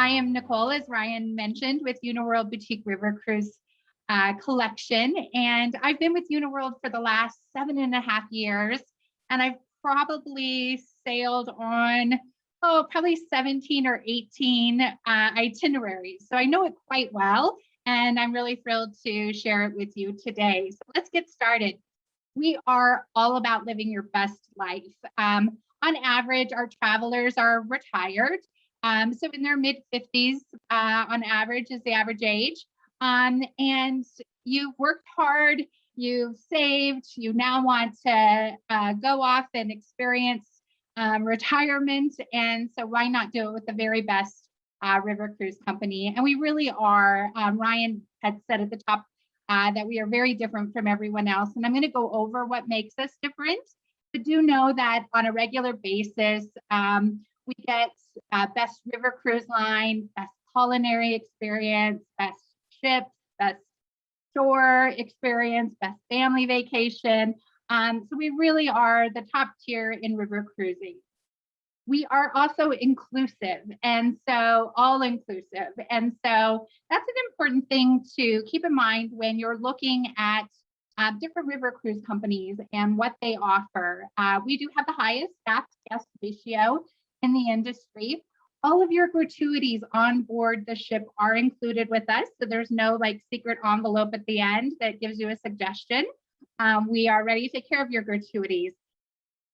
I am Nicole, as Ryan mentioned, with Uniworld Boutique River Cruise Collection. And I've been with Uniworld for the last 7.5 years. And I've probably sailed on, probably 17 or 18 itineraries. So I know it quite well. And I'm really thrilled to share it with you today. So let's get started. We are all about living your best life. On average, our travelers are retired. So in their mid-50s, on average, is the average age. And you've worked hard, you've saved, you now want to go off and experience retirement. And so why not do it with the very best river cruise company? And we really are. Ryan had said at the top that we are very different from everyone else. And I'm going to go over what makes us different. But do know that on a regular basis, we get best river cruise line, best culinary experience, best ships, best shore experience, best family vacation. So we really are the top tier in river cruising. We are also inclusive, and so all inclusive. And so that's an important thing to keep in mind when you're looking at different river cruise companies and what they offer. We do have the highest staff to guest ratio in the industry. All of your gratuities on board the ship are included with us. So there's no like secret envelope at the end that gives you a suggestion. We are ready to take care of your gratuities.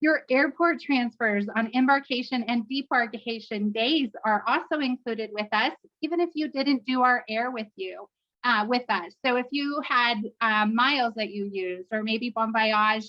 Your airport transfers on embarkation and debarkation days are also included with us, even if you didn't do our air with us. So if you had miles that you used, or maybe Bon Voyage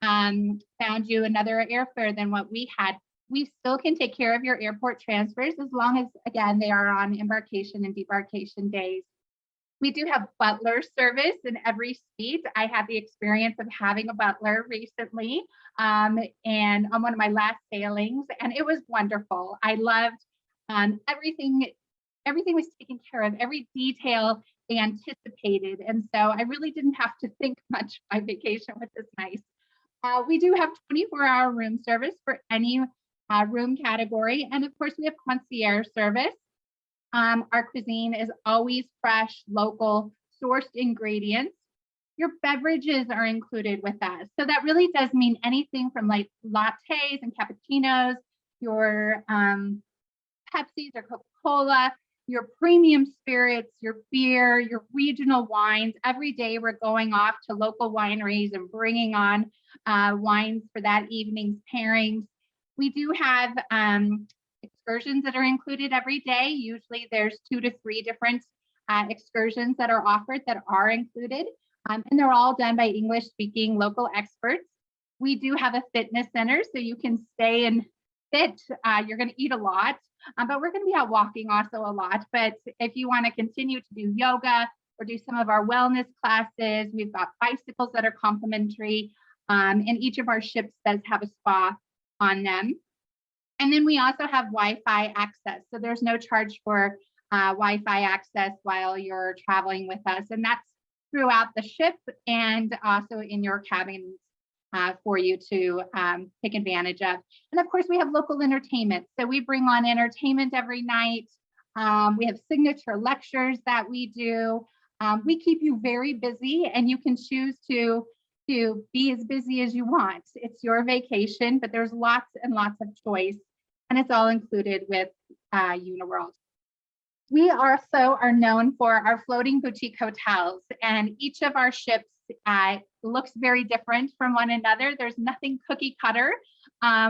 found you another airfare than what we had, we still can take care of your airport transfers as long as, again, they are on embarkation and debarkation days. We do have butler service in every seat. I had the experience of having a butler recently and on one of my last sailings, and it was wonderful. I loved everything. Everything was taken care of, every detail they anticipated. And so I really didn't have to think much. My vacation was just nice. We do have 24-hour room service for any room category. And of course, we have concierge service. Our cuisine is always fresh, local, sourced ingredients. Your beverages are included with us. So that really does mean anything from like lattes and cappuccinos, your Pepsis or Coca-Cola, your premium spirits, your beer, your regional wines. Every day we're going off to local wineries and bringing on wines for that evening's pairings. We do have excursions that are included every day. Usually there's 2 to 3 different excursions that are offered that are included. And they're all done by English speaking local experts. We do have a fitness center, so you can stay and fit. You're going to eat a lot, but we're going to be out walking also a lot. But if you want to continue to do yoga or do some of our wellness classes, we've got bicycles that are complimentary. And each of our ships does have a spa on them. And then we also have Wi-Fi access. So there's no charge for Wi-Fi access while you're traveling with us. And that's throughout the ship and also in your cabins for you to take advantage of. And of course, we have local entertainment. So we bring on entertainment every night. We have signature lectures that we do. We keep you very busy, and you can choose to be as busy as you want. It's your vacation, but there's lots and lots of choice, and it's all included with Uniworld. We also are known for our floating boutique hotels, and each of our ships looks very different from one another. There's nothing cookie cutter.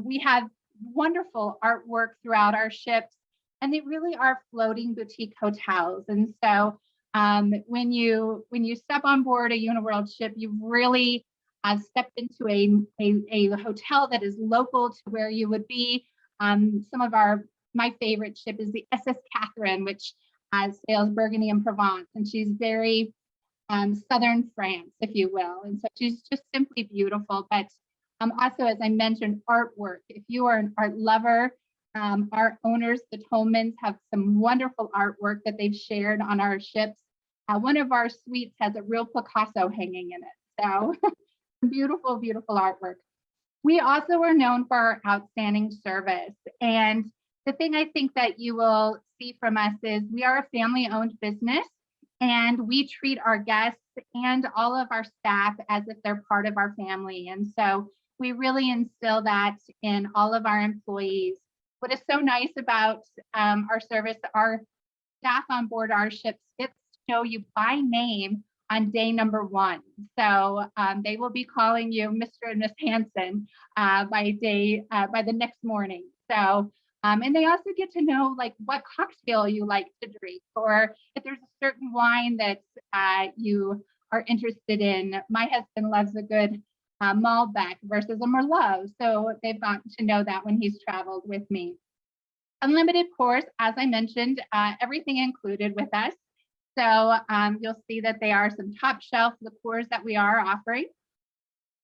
We have wonderful artwork throughout our ships, and they really are floating boutique hotels. And so when you step on board a Uniworld ship, you really stepped into a hotel that is local to where you would be. Some of my favorite ship is the SS Catherine, which sails Burgundy and Provence, and she's very southern France, if you will. And so she's just simply beautiful. But also, as I mentioned, artwork. If you are an art lover, our owners, the Tolmans, have some wonderful artwork that they've shared on our ships. One of our suites has a real Picasso hanging in it. So beautiful, beautiful artwork. We also are known for our outstanding service. And the thing I think that you will see from us is we are a family-owned business, and we treat our guests and all of our staff as if they're part of our family. And so we really instill that in all of our employees. What is so nice about our service, our staff on board our ships gets to know you by name on day number 1. So they will be calling you Mr. and Miss Hansen by the next morning. So and they also get to know like what cocktail you like to drink, or if there's a certain wine that you are interested in. My husband loves a good Malbec versus a Merlot. So they've gotten to know that when he's traveled with me. Unlimited course, as I mentioned, everything included with us. So you'll see that they are some top shelf liqueurs that we are offering.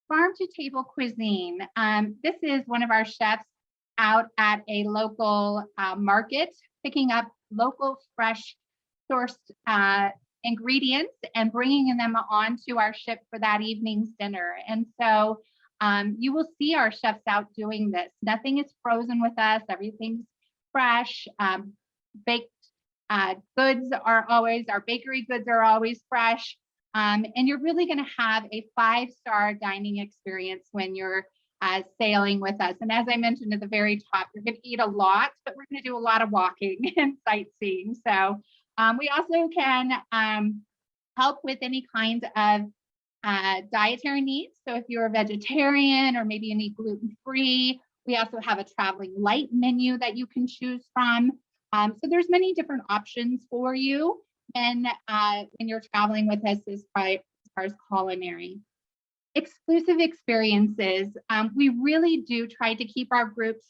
Farm to table cuisine. This is one of our chefs out at a local market, picking up local fresh sourced ingredients and bringing them onto our ship for that evening's dinner. And so you will see our chefs out doing this. Nothing is frozen with us. Everything's fresh. Baked goods are always, our bakery goods are always fresh. And you're really going to have a 5-star dining experience when you're sailing with us. And as I mentioned at the very top, you're going to eat a lot, but we're going to do a lot of walking and sightseeing. So we also can help with any kind of dietary needs. So if you're a vegetarian or maybe you need gluten-free, we also have a traveling light menu that you can choose from. So there's many different options for you when you're traveling with us as far as culinary. Exclusive experiences. We really do try to keep our groups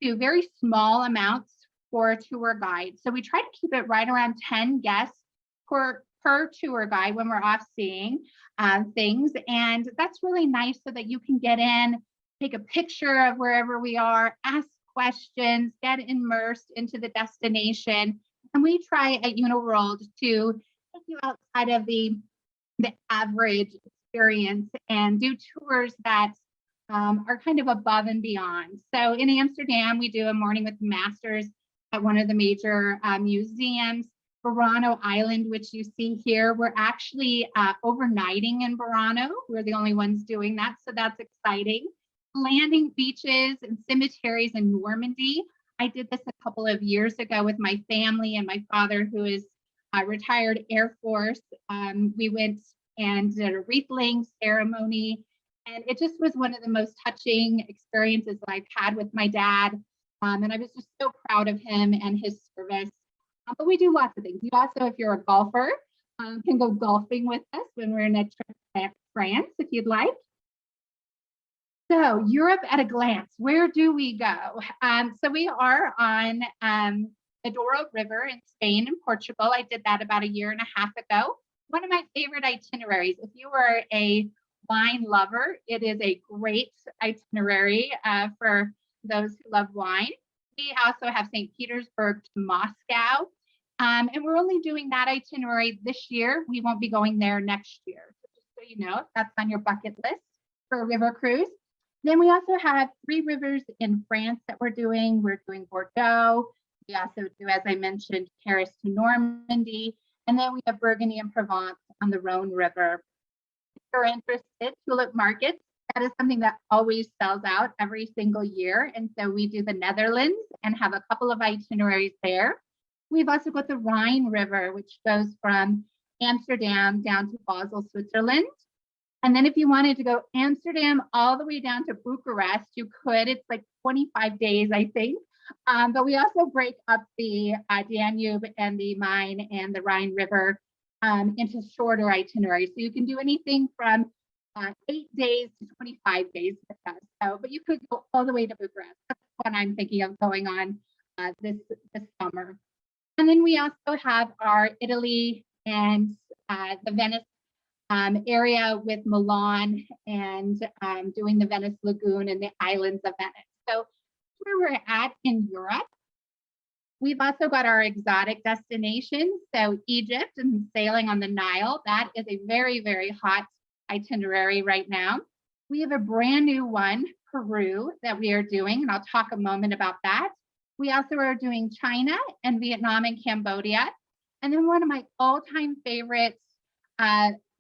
to very small amounts for a tour guide. So we try to keep it right around 10 guests per tour guide when we're off seeing things. And that's really nice so that you can get in, take a picture of wherever we are, ask questions, get immersed into the destination. And we try at Uniworld to take you outside of the average experience and do tours that are kind of above and beyond. So in Amsterdam, we do a morning with the masters at one of the major museums. Burano Island, which you see here, we're actually overnighting in Burano. We're the only ones doing that, so that's exciting. Landing beaches and cemeteries in Normandy. I did this a couple of years ago with my family and my father, who is a retired Air Force. We went and did a wreath-laying ceremony, and it just was one of the most touching experiences that I've had with my dad. And I was just so proud of him and his service. But we do lots of things. You also, if you're a golfer, can go golfing with us when we're in a trip to France, if you'd like. So Europe at a glance, where do we go? So we are on the Douro River in Spain and Portugal. I did that about 1.5 years ago. One of my favorite itineraries. If you are a wine lover, it is a great itinerary for those who love wine. We also have St. Petersburg to Moscow. And we're only doing that itinerary this year. We won't be going there next year. So just so you know, if that's on your bucket list for a river cruise. Then we also have 3 rivers in France that we're doing. We're doing Bordeaux. We also do, as I mentioned, Paris to Normandy. And then we have Burgundy and Provence on the Rhine River. If you're interested, tulip markets, that is something that always sells out every single year. And so we do the Netherlands and have a couple of itineraries there. We've also got the Rhine River, which goes from Amsterdam down to Basel, Switzerland. And then if you wanted to go Amsterdam all the way down to Bucharest, you could. It's like 25 days, I think. But we also break up the Danube and the Main and the Rhine River into shorter itineraries. So you can do anything from 8 days to 25 days with us. So, but you could go all the way to Bucharest. That's what I'm thinking of going on this summer. And then we also have our Italy and the Venice area with Milan and doing the Venice Lagoon and the islands of Venice. So where we're at in Europe. We've also got our exotic destinations. So Egypt and sailing on the Nile. That is a very, very hot itinerary right now. We have a brand new one, Peru, that we are doing, and I'll talk a moment about that. We also are doing China and Vietnam and Cambodia. And then one of my all-time favorites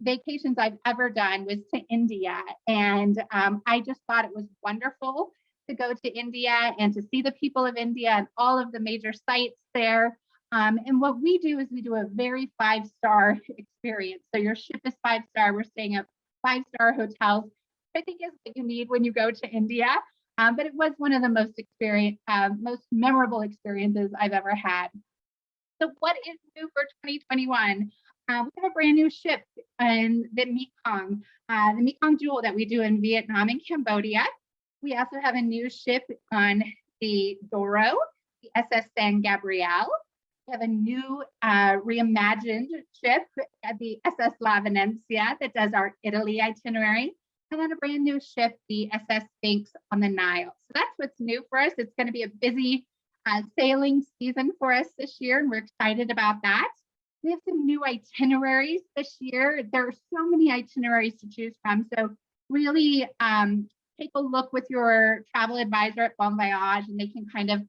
vacations I've ever done was to India. And I just thought it was wonderful to go to India and to see the people of India and all of the major sites there. And what we do is we do a very five-star experience. So your ship is five-star. We're staying at five-star hotels, which I think is what you need when you go to India. But it was one of the most memorable experiences I've ever had. So what is new for 2021? We have a brand new ship in the Mekong Jewel that we do in Vietnam and Cambodia. We also have a new ship on the Douro, the SS San Gabriel. We have a new reimagined ship at the SS La Venezia that does our Italy itinerary. And then a brand new ship, the SS Sphinx on the Nile. So that's what's new for us. It's going to be a busy sailing season for us this year, and we're excited about that. We have some new itineraries this year. There are so many itineraries to choose from. So really take a look with your travel advisor at Bon Voyage, and they can kind of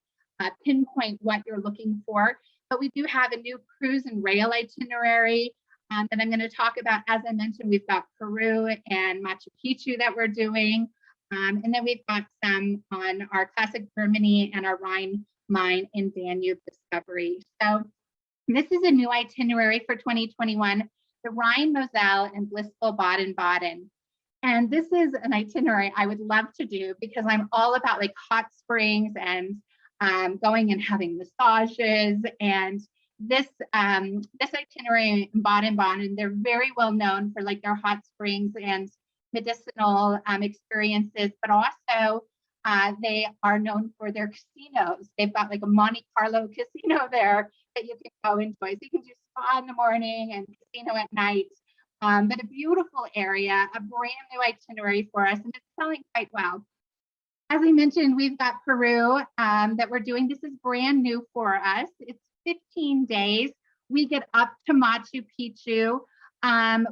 pinpoint what you're looking for. But we do have a new cruise and rail itinerary that I'm going to talk about. As I mentioned, we've got Peru and Machu Picchu that we're doing. And then we've got some on our classic Germany and our Rhine mine in Danube discovery. So this is a new itinerary for 2021, the Rhine, Moselle, and blissful Baden-Baden. And this is an itinerary I would love to do because I'm all about like hot springs and going and having massages. And this itinerary in Baden-Baden, they're very well known for like their hot springs and medicinal experiences, but also they are known for their casinos. They've got like a Monte Carlo casino there that you can go enjoy. So you can do spa in the morning and casino at night. But a beautiful area, a brand new itinerary for us, and it's selling quite well. As I mentioned, we've got Peru that we're doing. This is brand new for us. It's 15 days. We get up to Machu Picchu.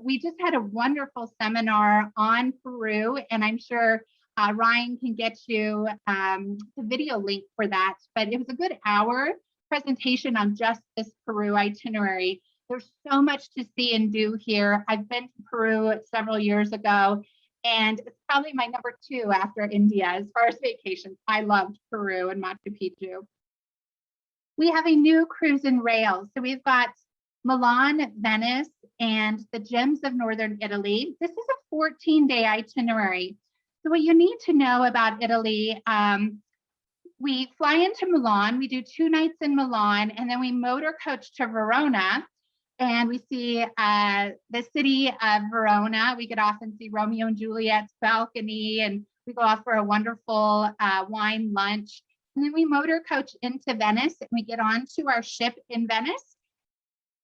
We just had a wonderful seminar on Peru, and I'm sure Ryan can get you the video link for that. But it was a good hour presentation on just this Peru itinerary. There's so much to see and do here. I've been to Peru several years ago, and it's probably my number 2 after India as far as vacations. I loved Peru and Machu Picchu. We have a new cruise and rail. So we've got Milan, Venice, and the Gems of Northern Italy. This is a 14-day itinerary. So what you need to know about Italy, we fly into Milan, we do 2 nights in Milan, and then we motor coach to Verona, and we see the city of Verona. We get off and see Romeo and Juliet's balcony, and we go off for a wonderful wine lunch. And then we motor coach into Venice, and we get onto our ship in Venice.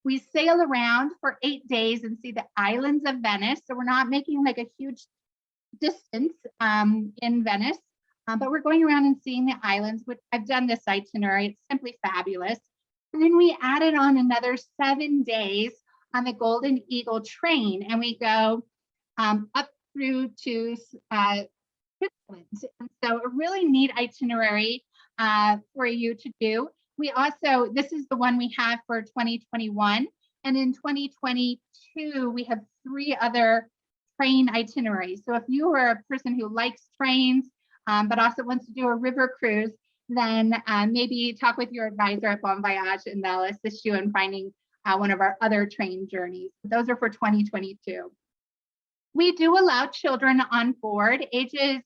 We sail around for 8 days and see the islands of Venice. So we're not making like a huge distance in Venice, but we're going around and seeing the islands, which I've done this itinerary. It's simply fabulous. And then we added on another 7 days on the Golden Eagle train, and we go up through to Switzerland. And so a really neat itinerary for you to do. We also, this is the one we have for 2021. And in 2022, we have 3 other train itineraries. So if you are a person who likes trains, but also wants to do a river cruise, then maybe talk with your advisor at Bon Voyage and they'll assist you in finding one of our other train journeys. Those are for 2022. We do allow children on board, ages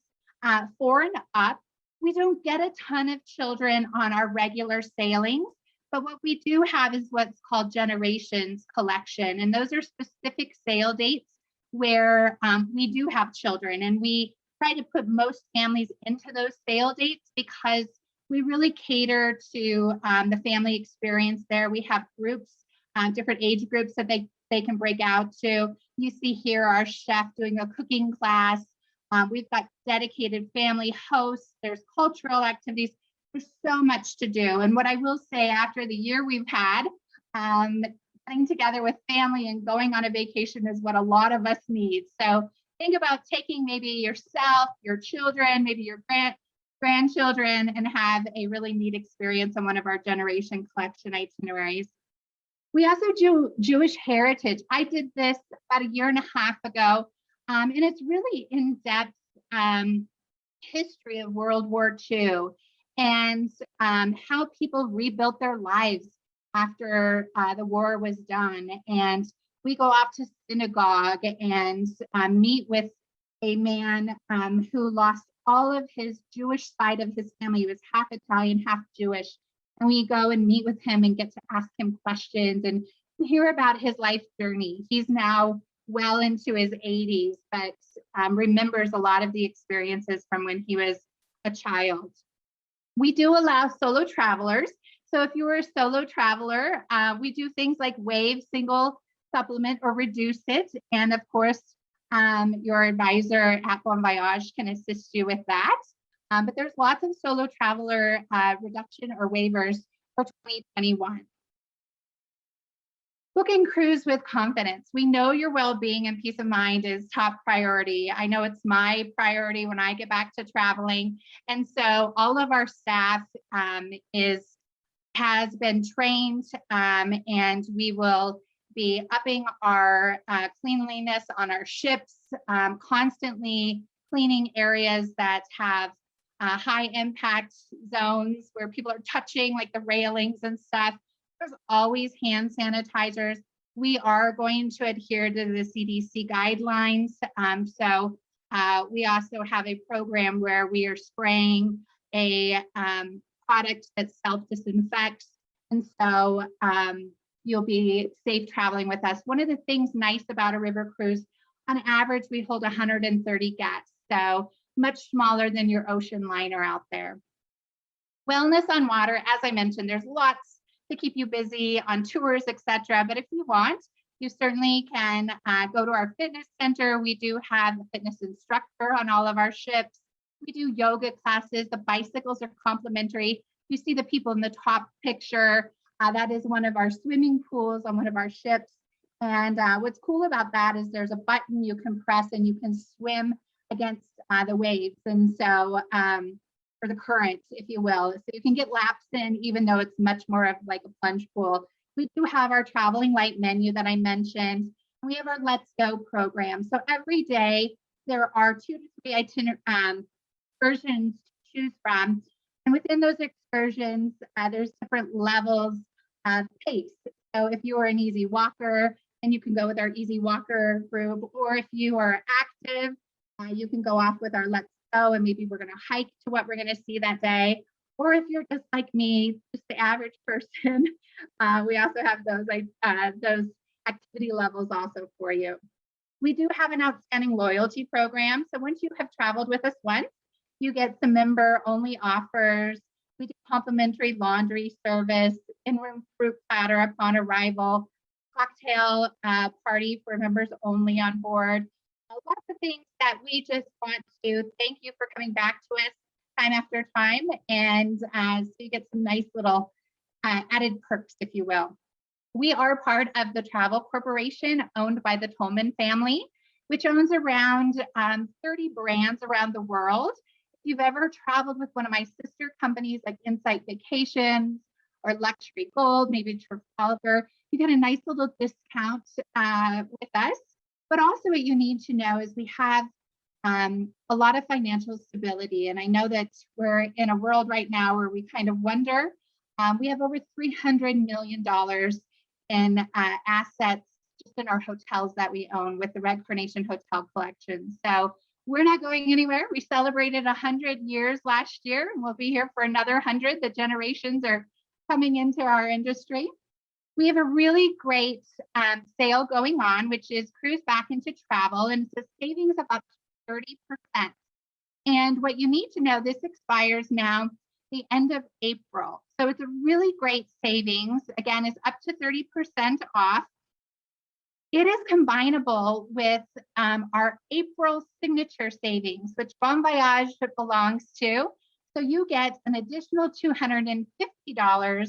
4 and up. We don't get a ton of children on our regular sailings, but what we do have is what's called Generations Collection. And those are specific sail dates where we do have children, and we try to put most families into those sail dates because we really cater to the family experience there. We have groups, different age groups that they can break out to. You see here our chef doing a cooking class. We've got dedicated family hosts. There's cultural activities. There's so much to do. And what I will say, after the year we've had, getting together with family and going on a vacation is what a lot of us need. So think about taking maybe yourself, your children, maybe your grandchildren and have a really neat experience on one of our generation collection itineraries. We also do Jewish heritage. I did this about a year and a half ago, and it's really in-depth history of World War II and how people rebuilt their lives after the war was done. And we go off to synagogue and meet with a man who lost all of his Jewish side of his family. He was half Italian, half Jewish. And we go and meet with him and get to ask him questions and hear about his life journey. He's now well into his 80s, but remembers a lot of the experiences from when he was a child. We do allow solo travelers. So if you were a solo traveler, we do things like waive single supplement or reduce it. And of course, your advisor at Bon Voyage can assist you with that. But there's lots of solo traveler reduction or waivers for 2021. Booking cruise with confidence. We know your well-being and peace of mind is top priority. I know it's my priority when I get back to traveling. And so all of our staff has been trained, and we will be upping our cleanliness on our ships, constantly cleaning areas that have high impact zones where people are touching, like the railings and stuff. There's always hand sanitizers. We are going to adhere to the CDC guidelines. So we also have a program where we are spraying a product that self-disinfects. And so you'll be safe traveling with us. One of the things nice about a river cruise, on average, we hold 130 guests. So much smaller than your ocean liner out there. Wellness on water, as I mentioned, there's lots to keep you busy on tours, etc. But if you want, you certainly can go to our fitness center. We do have a fitness instructor on all of our ships. We do yoga classes. The bicycles are complimentary. You see the people in the top picture. That is one of our swimming pools on one of our ships. And what's cool about that is there's a button you can press and you can swim against the waves. And so, or the current, if you will. So you can get laps in, even though it's much more of like a plunge pool. We do have our traveling light menu that I mentioned. We have our Let's Go program. So every day there are 2 to 3 excursions to choose from. And within those excursions, there's different levels of pace. So if you are an easy walker, then you can go with our easy walker group, or if you are active, you can go off with our Let's Go, and maybe we're going to hike to what we're going to see that day. Or if you're just like me, just the average person, we also have those activity levels also for you. We do have an outstanding loyalty program. So once you have traveled with us once, you get some member-only offers. We do complimentary laundry service, in-room fruit platter upon arrival, cocktail party for members only on board. Lots of things that we just want to thank you for coming back to us time after time. And so you get some nice little added perks, if you will. We are part of the Travel Corporation owned by the Tolman family, which owns around 30 brands around the world. If you've ever traveled with one of my sister companies like Insight Vacations or Luxury Gold, maybe Trafalgar, you get a nice little discount with us. But also what you need to know is we have a lot of financial stability. And I know that we're in a world right now where we kind of wonder. We have over $300 million in assets just in our hotels that we own with the Red Carnation Hotel Collection. So we're not going anywhere. We celebrated 100 years last year, and we'll be here for another 100. The generations are coming into our industry. We have a really great sale going on, which is Cruise Back into Travel, and it's a savings of up to 30%. And what you need to know, this expires now the end of April. So it's a really great savings. Again, it's up to 30% off. It is combinable with our April signature savings, which Bon Voyage belongs to. So you get an additional $250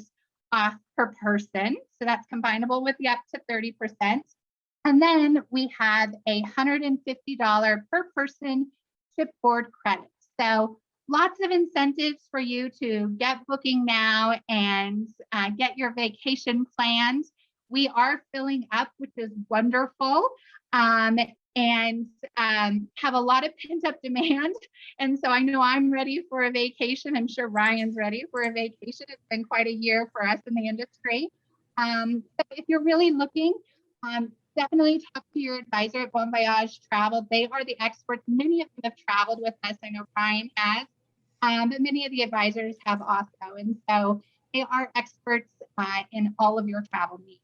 off per person. So that's combinable with the up to 30%. And then we have a $150 per person shipboard credit. So lots of incentives for you to get booking now and get your vacation planned. We are filling up, which is wonderful, and have a lot of pent up demand. And so I know I'm ready for a vacation. I'm sure Ryan's ready for a vacation. It's been quite a year for us in the industry. So if you're really looking, definitely talk to your advisor at Bon Voyage Travel. They are the experts. Many of them have traveled with us. I know Ryan has, but many of the advisors have also. And so they are experts in all of your travel needs.